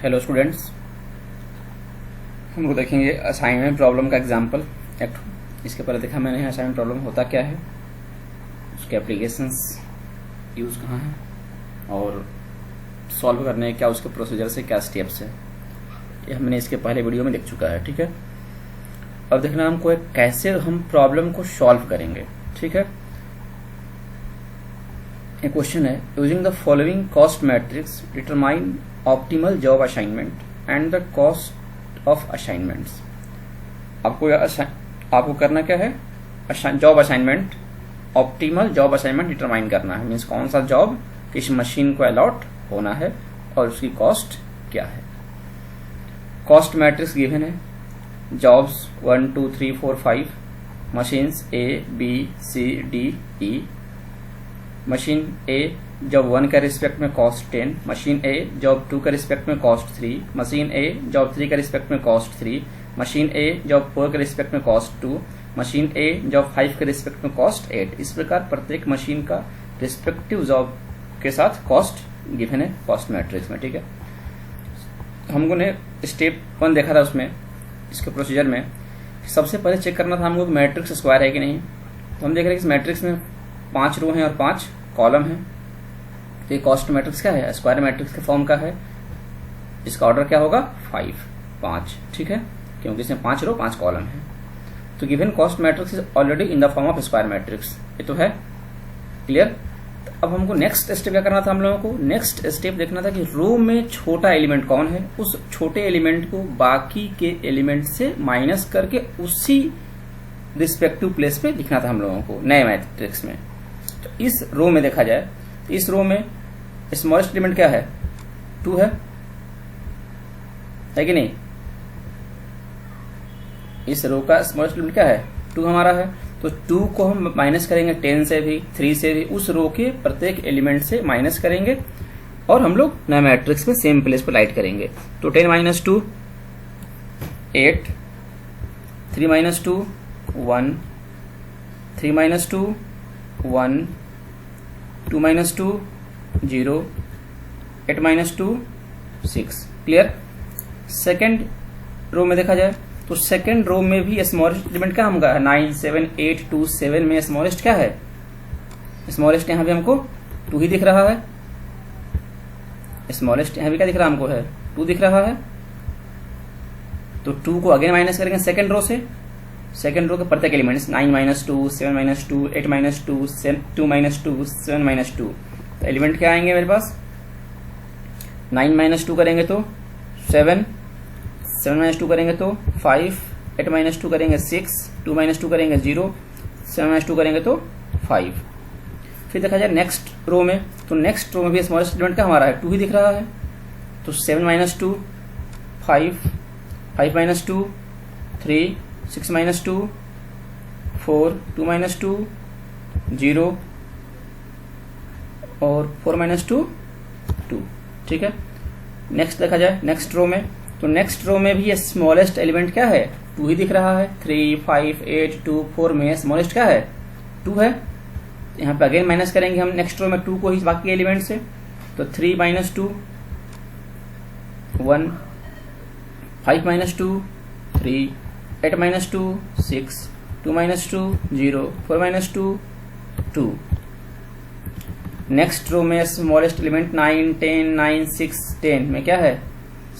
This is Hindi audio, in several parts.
हेलो स्टूडेंट्स, हम लोग देखेंगे असाइनमेंट प्रॉब्लम का एग्जांपल एक। इसके पहले देखा मैंने असाइनमेंट प्रॉब्लम होता क्या है, उसके एप्लीकेशंस यूज़ कहाँ है और सॉल्व करने क्या उसके प्रोसीजर से क्या स्टेप्स है, ये हमने इसके पहले वीडियो में देख चुका है। ठीक है, अब देखना हमको है कैसे हम प्रॉब्लम को सॉल्व करेंगे। ठीक है, एक क्वेश्चन है, using the following cost matrix determine optimal job assignment and the cost of assignments. आपको करना क्या है, job assignment, optimal job assignment determine करना है। मीन्स कौन सा जॉब किस मशीन को अलॉट होना है और उसकी कॉस्ट क्या है। कॉस्ट मैट्रिक्स गिवन है, jobs 1 2 3 4 5, machines A B C D E। Machine A job 1 के रिस्पेक्ट में कॉस्ट 10, मशीन A जॉब 2 के रिस्पेक्ट में कॉस्ट 3, मशीन A जॉब 3 के रिस्पेक्ट में कॉस्ट 3, मशीन A जॉब 4 के रिस्पेक्ट में कॉस्ट 2, मशीन A जॉब 5 के रिस्पेक्ट में कॉस्ट 8। इस प्रकार प्रत्येक मशीन का रिस्पेक्टिव जॉब के साथ कॉस्ट गिवन है कॉस्ट मैट्रिक्स में। ठीक है, हमको ने स्टेप 1 देखा था, उसमें इसके प्रोसीजर में सबसे पहले चेक करना था हमको मैट्रिक्स स्क्वायर है कि नहीं। तो हम देख रहे हैं कि इस मैट्रिक्स में 5 रो हैं और 5 कॉलम है। तो ये कॉस्ट मैट्रिक्स क्या है, स्क्वायर मैट्रिक्स के फॉर्म का है। इसका ऑर्डर क्या होगा, 5। ठीक है, क्योंकि इसमें 5 रो 5 कॉलम है। तो given cost matrix is already in the form of square matrix. ये तो है क्लियर। अब हमको नेक्स्ट स्टेप क्या करना था, हम लोगों को नेक्स्ट स्टेप देखना था कि रो में छोटा एलिमेंट कौन है, उस छोटे एलिमेंट को बाकी के एलिमेंट से माइनस करके उसी रिस्पेक्टिव प्लेस पे लिखना था हम लोगों को नए मैट्रिक्स में। तो इस रो में देखा जाए तो इस रो में स्मॉलेस्ट एलिमेंट क्या है, 2 है कि नहीं। इस रो का स्मॉलेस्ट एलिमेंट क्या है, 2 हमारा है। तो 2 को हम माइनस करेंगे 10 से भी, 3 से भी, उस रो के प्रत्येक एलिमेंट से माइनस करेंगे और हम लोग नए मैट्रिक्स में सेम प्लेस पर लाइट करेंगे। तो 10 - 2 8, 3 - 2 1, 3 - 2 1, 2 - 2 0, 8 - 2 6। क्लियर। सेकेंड रो में देखा जाए तो सेकेंड रो में भी स्मॉलेस्ट एलिमेंट क्या हमका है, 9 7 8 2 7 में स्मॉलेस्ट क्या है, स्मॉलेस्ट यहाँ भी हमको 2 ही दिख रहा है। स्मॉलेस्ट यहाँ भी क्या दिख रहा है हमको, है 2 दिख रहा है। तो 2 को अगेन माइनस करेंगे सेकेंड रो से, सेकेंड रो के प्रत्येक एलिमेंट्स 9 - 2 7 - 2 8 - 2 2 - 2 7 - 2। तो एलिमेंट क्या आएंगे मेरे पास, 9 - 2 करेंगे तो 7, 7 - 2 करेंगे तो 5, 8 - 2 करेंगे 6, 2 - 2 करेंगे 0, 7 - 2 करेंगे तो 5। फिर देखा जाए नेक्स्ट रो में, तो नेक्स्ट रो में भी स्मॉलेस्ट एलिमेंट का हमारा है 2 ही दिख रहा है। तो 7 - 2 5, 5 - 2 3, 6 - 2 4, 2 - 2 0 और 4 - 2 2। ठीक है, नेक्स्ट देखा जाए नेक्स्ट रो में, तो नेक्स्ट रो में भी स्मॉलेस्ट एलिमेंट क्या है, 2 ही दिख रहा है। 3 5 8 2 4 में स्मॉलेस्ट क्या है, 2 है। यहाँ पे अगेन माइनस करेंगे हम नेक्स्ट रो में 2 को ही बाकी एलिमेंट से। तो 3 - 2 1, 5 - 2 3, 8 - 2 6, 2 - 2 0, 4 - 2 2। नेक्स्ट रो में स्मॉलेस्ट एलिमेंट 9 10 9 6 10 में क्या है,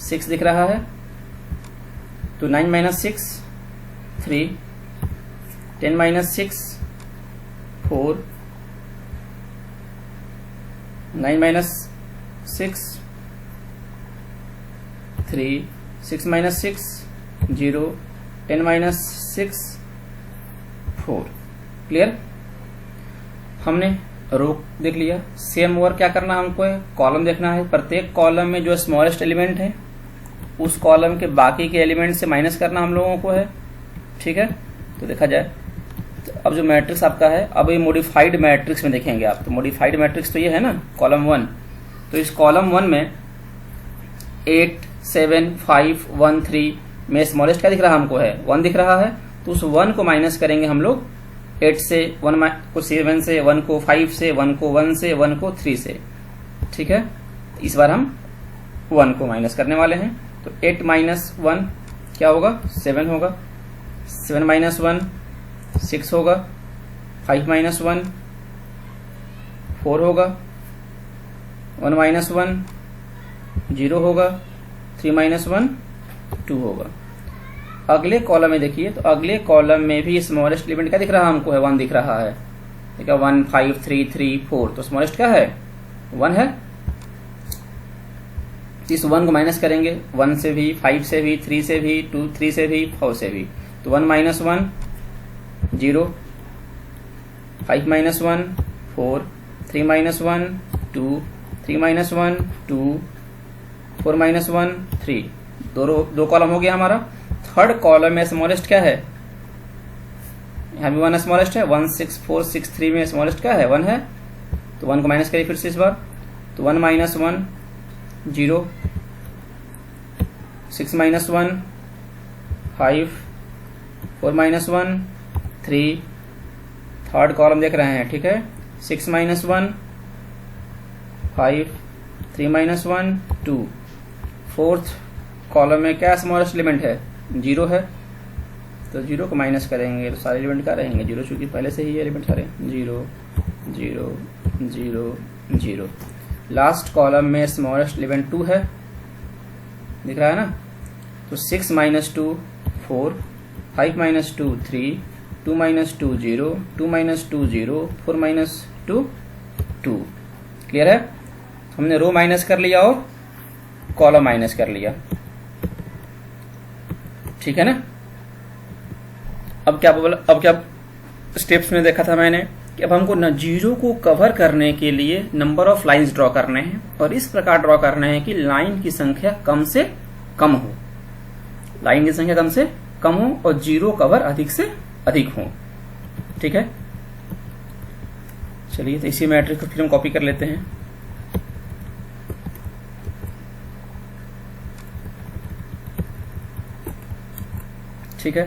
6 दिख रहा है। तो 9 - 6 3, 10 - 6 4, 9 - 6 3, 6 - 6 0, 10 - 6 4। क्लियर। हमने रो देख लिया। सेम वर्क क्या करना हमको है, कॉलम देखना है। प्रत्येक कॉलम में जो स्मॉलेस्ट एलिमेंट है उस कॉलम के बाकी के एलिमेंट से माइनस करना हम लोगों को है। ठीक है, तो देखा जाए तो अब जो मैट्रिक्स आपका है, अब ये मॉडिफाइड मैट्रिक्स में देखेंगे आप। तो मॉडिफाइड मैट्रिक्स तो ये है ना कॉलम 1। तो इस कॉलम 1 में 8 7 5 1 3 में स्मॉलेस्ट क्या दिख रहा हमको है, 1 दिख रहा है। तो उस 1 को माइनस करेंगे हम लोग 8 से 1 को 7 से, 1 को 5 से, 1 को 1 से, 1 को 3 से। ठीक है, इस बार हम 1 को माइनस करने वाले हैं। तो 8 माइनस 1 क्या होगा? 7 होगा। 7 माइनस 1 6 होगा। 5 माइनस 1 4 होगा। 1 माइनस 1 0 होगा। 3 माइनस 1 2 होगा। अगले कॉलम में देखिए, तो अगले कॉलम में भी स्मॉलेस्ट एलिमेंट क्या दिख रहा है हमको? है 1 दिख रहा है। ठीक है, 1 5 3 3 4, तो स्मॉलेस्ट क्या है? 1 है। इस 1 को माइनस करेंगे 1 से भी, 5 से भी, 3 से भी, 2 3 से भी, 4 से भी। तो 1 minus 1 0, 5 minus 1 4, 3 minus 1 2, 3 minus 1 2, 4 minus 1 3। दो कॉलम हो गया हमारा। थर्ड कॉलम में स्मॉलेस्ट क्या है? यहाँ भी 1 स्मॉलेस्ट है। 1 6 4 6 3 में स्मॉलेस्ट क्या है? 1 है। तो 1 को माइनस करिए फिर से इस बार। तो 1 minus 1 0, 6 minus 1 5, 4 minus 1 3। Third column देख रहे हैं, ठीक है। 6 माइनस 1 5, 3 माइनस 1 2। फोर्थ कॉलम में क्या स्मॉलेस्ट एलिमेंट है? 0 है। तो 0 को माइनस करेंगे तो सारे एलिमेंट क्या रहेंगे? 0, चूंकि पहले से ही एलिमेंट सारे 0 0 0 0। लास्ट कॉलम में स्मॉलेस्ट एलिमेंट 2 है, दिख रहा है ना। तो 6 minus 2 4, 5 minus 2 3, 2 minus 2 0, 2 minus 2 0, 4 minus 2 2। Clear है? हमने रो माइनस कर लिया और कॉलम माइनस कर लिया, ठीक है ना। अब क्या स्टेप्स में देखा था मैंने कि अब हमको न जीरो को कवर करने के लिए नंबर ऑफ लाइंस ड्रॉ करने हैं, और इस प्रकार ड्रॉ करना है कि लाइन की संख्या कम से कम हो, लाइन की संख्या कम से कम हो और जीरो कवर अधिक से अधिक हो। ठीक है, चलिए तो इसी मैट्रिक्स को फिर हम कॉपी कर लेते हैं। ठीक है,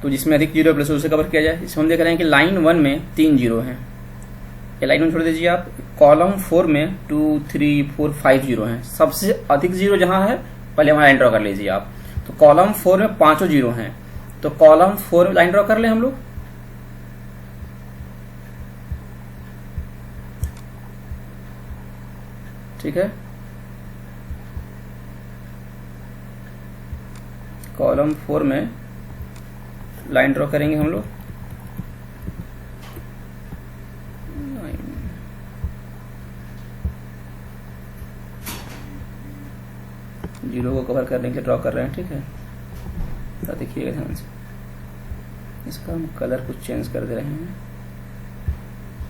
तो जिसमें अधिक जीरो प्लस उसे कवर किया जाए। इसमें हम देख रहे हैं कि लाइन 1 में 3 जीरो हैं, ये लाइन 1 छोड़ दीजिए आप। कॉलम 4 में 2 3 4 5 जीरो हैं, सबसे अधिक जीरो जहां है पहले वहां लाइन ड्रॉ कर लीजिए आप। तो कॉलम 4 में 5 जीरो हैं, तो कॉलम 4 में लाइन ड्रॉ कर ले हम लोग। ठीक है, कॉलम 4 में लाइन ड्रॉ करेंगे हम लोग। जीरो को कवर करने के लिए ड्रॉ कर रहे हैं। ठीक है, तो देखिएगा ध्यान से, इसका हम कलर कुछ चेंज कर दे रहे हैं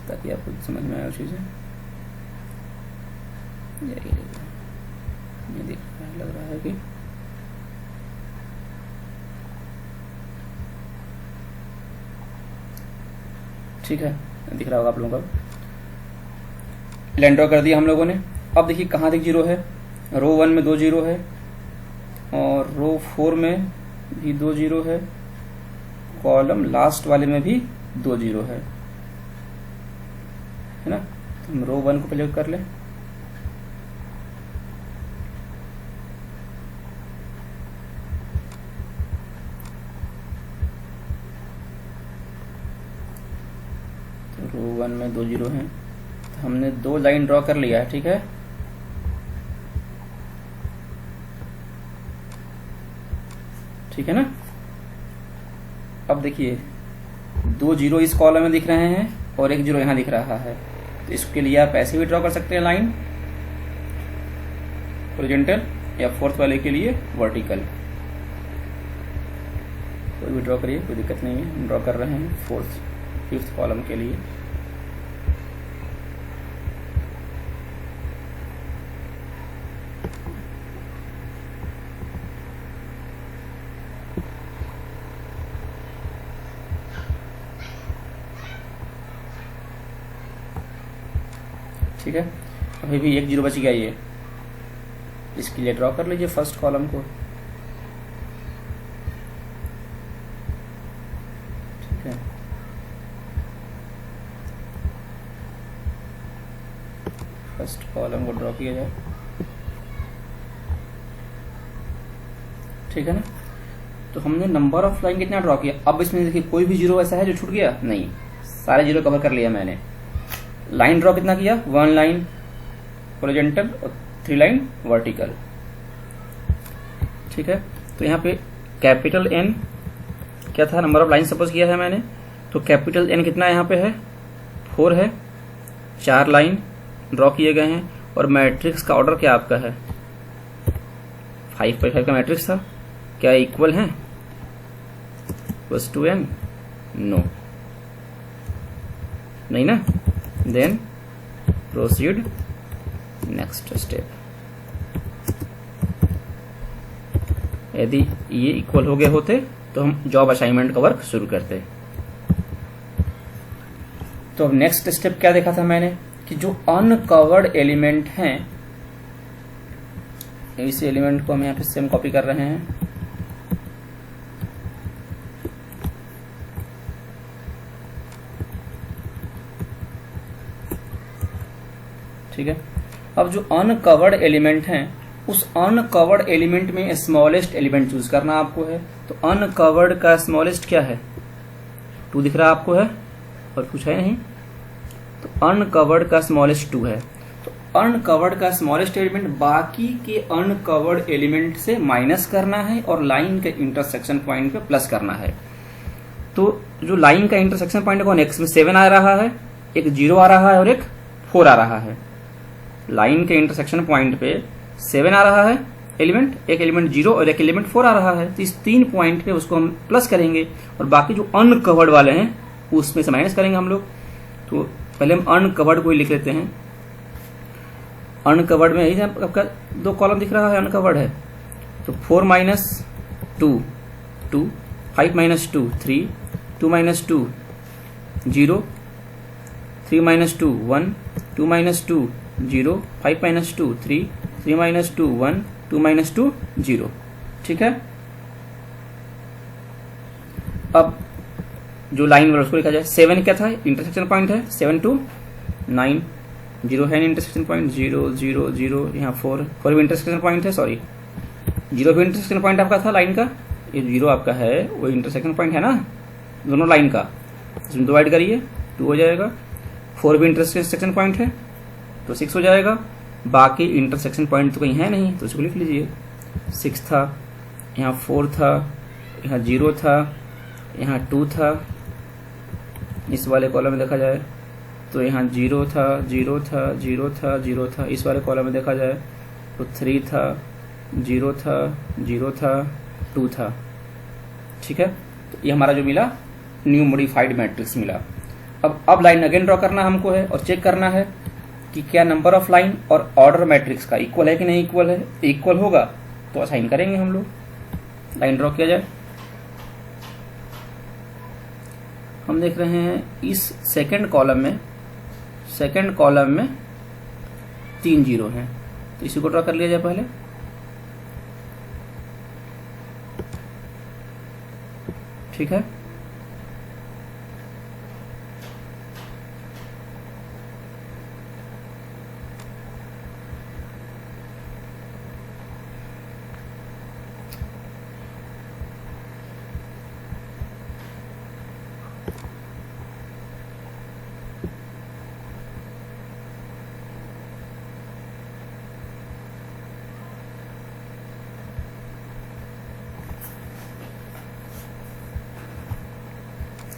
ताकि आपको समझ में आए वो चीजें। ये दिख रहा है, लग रहा है कि ठीक है, दिख रहा होगा आप लोगों को। लाइन ड्रॉ कर दिया हम लोगों ने। अब देखिए कहाँ तक जीरो है। रो 1 में 2 जीरो है और रो 4 में भी 2 जीरो है, कॉलम लास्ट वाले में भी 2 जीरो है ना। तो हम रो 1 को पहले कर लें। रो 1 में 2 जीरो हैं, तो हमने 2 लाइन ड्रॉ कर लिया है। ठीक है, ठीक है ना। अब देखिए 2 जीरो इस कॉलम में दिख रहे हैं और 1 जीरो यहां दिख रहा है, तो इसके लिए आप ऐसे भी ड्रॉ कर सकते हैं लाइन, हॉरिजॉन्टल, या फोर्थ वाले के लिए वर्टिकल, कोई भी ड्रॉ करिए, कोई दिक्कत नहीं है। हम ड्रॉ कर रहे हैं 4th 5th कॉलम के लिए। ठीक है, अभी भी 1 जीरो बच गया, ये इसके लिए ड्रॉ कर लीजिए फर्स्ट कॉलम को। ठीक है, फर्स्ट कॉलम को ड्रॉ किया जाए, ठीक है ना। तो हमने नंबर ऑफ लाइन कितना ड्रॉ किया। अब इसमें देखिए कोई भी जीरो ऐसा है जो छूट गया नहीं, सारे जीरो कवर कर लिया मैंने। लाइन ड्रॉ कितना किया, 1 लाइन हॉरिजॉन्टल और 3 लाइन वर्टिकल, ठीक है। तो यहाँ पे कैपिटल एन क्या था, नंबर ऑफ लाइन सपोज किया है मैंने, तो कैपिटल एन कितना यहाँ पे है, 4 है, 4 लाइन ड्रॉ किए गए हैं। और मैट्रिक्स का ऑर्डर क्या आपका है, 5 का मैट्रिक्स था, क्या इक्वल है प्लस 2n, नो, नहीं ना। Then proceed next step. यदि ये इक्वल हो गए होते तो हम जॉब असाइनमेंट का वर्क शुरू करते। तो अब नेक्स्ट स्टेप क्या देखा था मैंने कि जो अनकवर्ड एलिमेंट हैं, इस एलिमेंट को हम यहाँ पे सेम कॉपी कर रहे हैं, ठीक है। अब जो अनकवर्ड एलिमेंट हैं, उस अनकवर्ड एलिमेंट में स्मॉलेस्ट एलिमेंट चूज करना आपको है। तो अनकवर्ड का स्मॉलेस्ट क्या है, 2 दिख रहा आपको है, और कुछ है नहीं। तो अनकवर्ड का स्मॉलेस्ट 2 है। तो अनकवर्ड का स्मॉलेस्ट एलिमेंट बाकी के अनकवर्ड एलिमेंट से माइनस करना है और लाइन के इंटरसेक्शन पॉइंट पे प्लस करना है। तो जो लाइन का इंटरसेक्शन पॉइंट कौन है, एक्स में 7 आ रहा है, एक 0 आ रहा है और एक 4 आ रहा है। लाइन के इंटरसेक्शन पॉइंट पे 7 आ रहा है एलिमेंट, एक एलिमेंट 0 और एक एलिमेंट 4 आ रहा है। तो इस 3 पॉइंट पे उसको हम प्लस करेंगे और बाकी जो अनकवर्ड वाले हैं उसमें से माइनस करेंगे हम लोग। तो पहले हम अनकवर्ड को ही लिख लेते हैं। अनकवर्ड में यही आपका 2 कॉलम दिख रहा है, अनकवर्ड है। तो 4 minus 2 2, 5 minus 2 3, 2 minus 2 0, 3 minus 2 1, 2 minus 2 0, 5 minus 2 3, 3 minus 2 1, 2 minus 2 0, ठीक है। अब जो लाइन वाला उसको लिखा जाए। 7 क्या था, इंटरसेक्शन पॉइंट है, 7 to 9, 0 है इंटरसेक्शन पॉइंट, 0 0 0, यहाँ 4 भी इंटरसेक्शन पॉइंट है, सॉरी 0 भी इंटरसेक्शन पॉइंट आपका था लाइन का, ये 0 आपका है वो इंटरसेक्शन पॉइंट है ना दोनों लाइन का, इसमें डिवाइड करिए 2 हो जाएगा। 4 भी इंटरसेक्शन पॉइंट है तो 6 हो जाएगा। बाकी इंटरसेक्शन पॉइंट तो कहीं है नहीं तो इसको लिख लीजिए। 6 था, यहाँ 4 था, यहाँ 0 था, यहाँ 2 था। इस वाले कॉलम में देखा जाए तो यहाँ 0 था 0 था 0 था 0 था। इस वाले कॉलम में देखा जाए तो 3 था 0 था 0 था 2 था, ठीक है। तो ये हमारा जो मिला न्यू मॉडिफाइड मैट्रिक्स मिला। अब लाइन अगेन ड्रॉ करना हमको है और चेक करना है कि क्या नंबर ऑफ लाइन और ऑर्डर मैट्रिक्स का इक्वल है कि नहीं इक्वल है। इक्वल होगा तो असाइन करेंगे हम लोग। लाइन ड्रॉ किया जाए। हम देख रहे हैं इस सेकंड कॉलम में 3 जीरो हैं तो इसी को ड्रॉ कर लिया जाए पहले। ठीक है,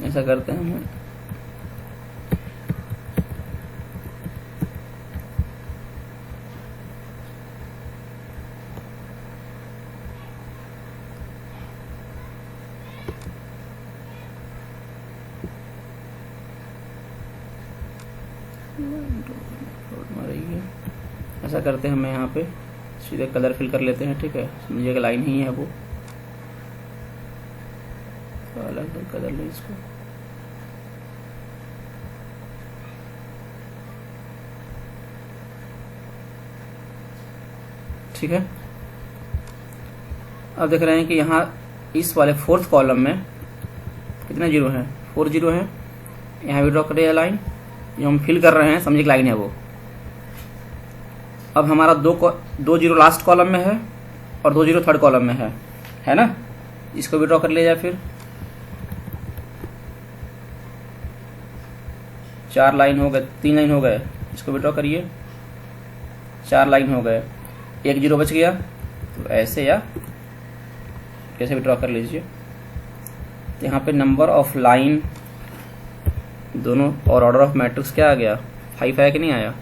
ऐसा करते हैं हम। ऐसा करते हैं, हम यहाँ पे सीधे कलर फिल कर लेते हैं। ठीक है, समझिएगा लाइन ही है वो, तो अलग कलर ले इसको। ठीक है, अब देख रहे हैं कि यहाँ इस वाले 4th कॉलम में कितने जीरो हैं, 4 जीरो हैं। यहाँ भी ड्रॉ करिए लाइन, जो हम फिल कर रहे हैं समझिए लाइन है वो। अब हमारा दो जीरो लास्ट कॉलम में है और 2 जीरो थर्ड कॉलम में है ना। इसको भी ड्रॉ कर लिया जाए फिर। 4 लाइन हो गए, 3 लाइन हो गए, इसको भी ड्रॉ करिए। 4 लाइन हो गए, 1 जीरो बच गया, तो ऐसे या कैसे भी ड्रॉ कर लीजिए। तो यहाँ पे नंबर ऑफ लाइन दोनों और ऑर्डर ऑफ मैट्रिक्स क्या आ गया, 5 आया कि नहीं आया,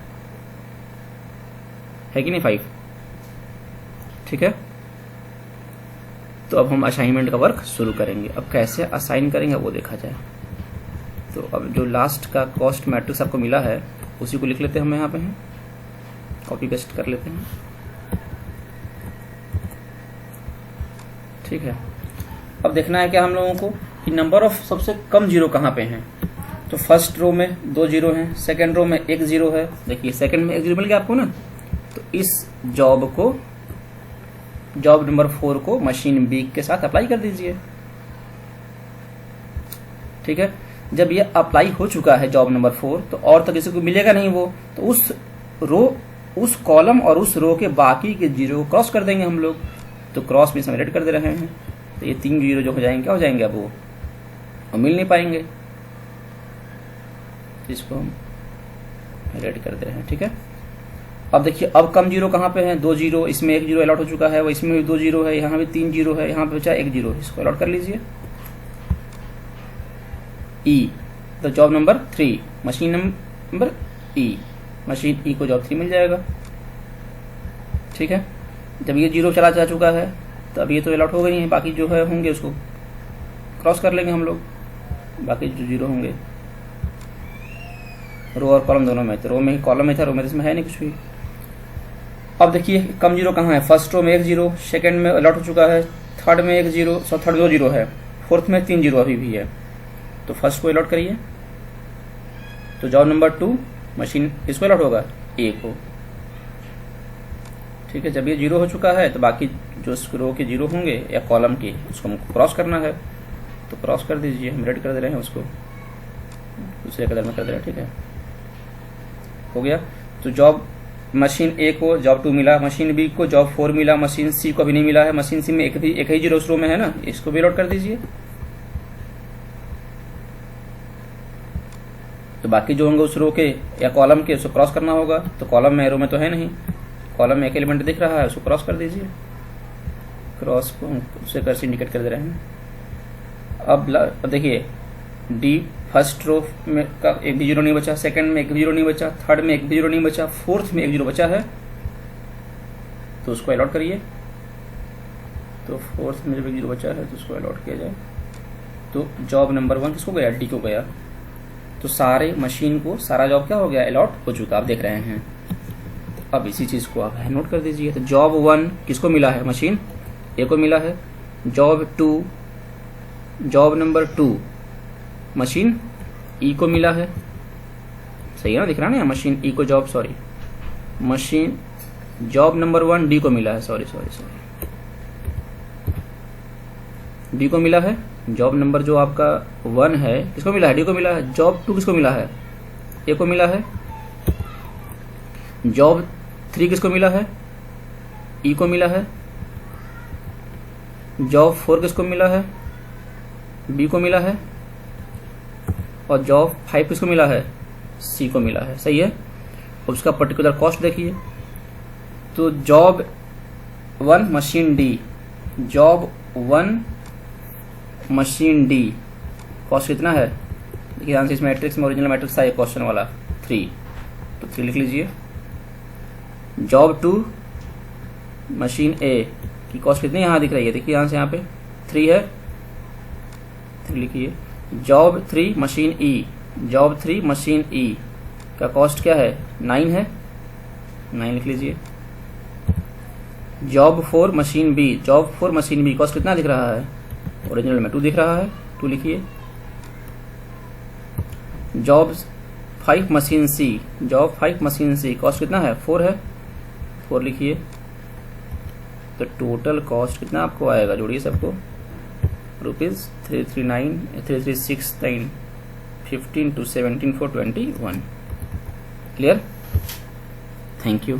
है कि नहीं 5, ठीक है। तो अब हम असाइनमेंट का वर्क शुरू करेंगे। अब कैसे असाइन करेंगे वो देखा जाए। तो अब जो लास्ट का कॉस्ट मैट्रिक्स आपको मिला है उसी को लिख लेते हैं हम यहाँ पे हैं, कॉपी पेस्ट कर लेते हैं, ठीक है। अब देखना है क्या हम लोगों को कि नंबर ऑफ सबसे कम जीरो कहाँ पे हैं। तो फर्स्ट रो में 2 जीरो हैं, सेकंड रो में 1 जीरो है। देखिए सेकंड में 1 जीरो मिल गया आपको ना। तो इस जॉब नंबर 4 को मशीन बी के साथ अप्लाई कर दीजिए, ठीक है। जब ये अप्लाई हो चुका है जॉब नंबर 4, तो और तो किसी को मिलेगा नहीं वो, तो उस कॉलम और उस रो के बाकी के जीरो को क्रॉस कर देंगे हम लोग। तो क्रॉस में सबमिट कर दे रहे हैं। तो ये 3 जीरो जो हो जाएंगे, क्या हो जाएंगे, अब वो मिल नहीं पाएंगे। इसको हम रेड कर दे रहे हैं, ठीक है। अब देखिए अब कम जीरो कहाँ पे है, 2 जीरो, इसमें 1 जीरो अलॉट हो चुका है, वो इसमें भी 2 जीरो है, यहाँ भी 3 जीरो है, यहाँ पे बचा 1 जीरो, इसको अलॉट कर लीजिए। ई तो जॉब नंबर 3 मशीन नंबर ई, मशीन ई को जॉब 3 मिल जाएगा, ठीक है। जब ये जीरो चला जा चुका है तो अब ये तो अलॉट हो गई है, बाकी जो है होंगे उसको क्रॉस कर लेंगे हम लोग, बाकी जो जीरो होंगे रो और कॉलम दोनों में। तो रो में ही कॉलम में था, रो में इसमें है नहीं कुछ भी। अब देखिए कम जीरो कहाँ है, फर्स्ट रो में 1 जीरो, सेकंड में अलॉट हो चुका है, थर्ड में 1 जीरो, थर्ड 2 जीरो है, फोर्थ में 3 जीरो अभी भी है। तो फर्स्ट को अलॉट करिए। तो जॉब नंबर 2 मशीन इसको अलॉट होगा ए को, ठीक है। जब ये जीरो हो चुका है तो बाकी जो रो के जीरो होंगे या कॉलम के उसको हमको क्रॉस करना है। तो क्रॉस कर दीजिए, हम रेड कर दे रहे हैं उसको, दूसरे कलर में कर दे रहे हैं, ठीक है, हो गया। तो जॉब मशीन ए को जॉब 2 मिला, मशीन बी को जॉब 4 मिला, मशीन सी को अभी नहीं मिला है, मशीन सी में एक ही जीरो उस रो में है ना, इसको भी अलॉट कर दीजिए। तो बाकी जो होंगे उस रो के या कॉलम के उसको क्रॉस करना होगा। तो कॉलम में रो में तो है नहीं, कॉलम में एक एलिमेंट दिख रहा है, उसको क्रॉस कर दीजिए। क्रॉस को उसे कर्सर इंडिकेट कर दे रहे हैं। अब देखिए डी फर्स्ट रो में का 1 भी जीरो नहीं बचा, सेकंड में 1 भी जीरो नहीं बचा, थर्ड में 1 भी जीरो नहीं बचा, फोर्थ में 1 जीरो बचा है, तो उसको अलॉट करिए। तो फोर्थ में जब 1 जीरो बचा है तो उसको अलॉट किया जाए। तो जॉब नंबर 1 किसको गया, डी को गया। तो सारे मशीन को सारा जॉब क्या हो गया, अलॉट हो चुका, आप देख रहे हैं। अब इसी चीज को आप नोट कर दीजिए। तो जॉब 1 किसको मिला है, मशीन ए को मिला है। जॉब नंबर 2 मशीन ई को मिला है, सही है ना, दिख रहा ना, मशीन ई को job machine job number 1 D को मिला है, सॉरी डी को मिला है। जॉब नंबर जो आपका 1 है किसको मिला है, डी को मिला है। जॉब 2 किसको मिला है, ए को मिला है। जॉब 3 किसको मिला है, ई को मिला है। जॉब 4 किसको मिला है, बी को मिला है। और जॉब 5 किसको मिला है, सी को मिला है, सही है। उसका पर्टिकुलर कॉस्ट देखिए। तो job 1 machine D, job 1 machine D cost कितना है, देखिए आंसर इस मैट्रिक्स में ओरिजिनल मैट्रिक्स था क्वेश्चन वाला 3, तो 3 लिख लीजिए। जॉब 2 मशीन ए की कॉस्ट कितनी यहाँ दिख रही है, देखिए यहाँ से यहाँ पे 3 है, 3 लिखिए। Job 3 machine E, job 3 machine E का कॉस्ट क्या है, 9 है, 9 लिख लीजिए। Job 4 machine B, job 4 machine B cost कितना दिख रहा है, ओरिजिनल में 2 दिख रहा है, 2 लिखिए। जॉब 5 मशीन सी, जॉब 5 मशीन सी कॉस्ट कितना है, 4 है, 4 लिखिए। तो टोटल कॉस्ट कितना आपको आएगा, जोड़िए सबको, ₹339,336 15 to 17 for 21। Clear, thank you.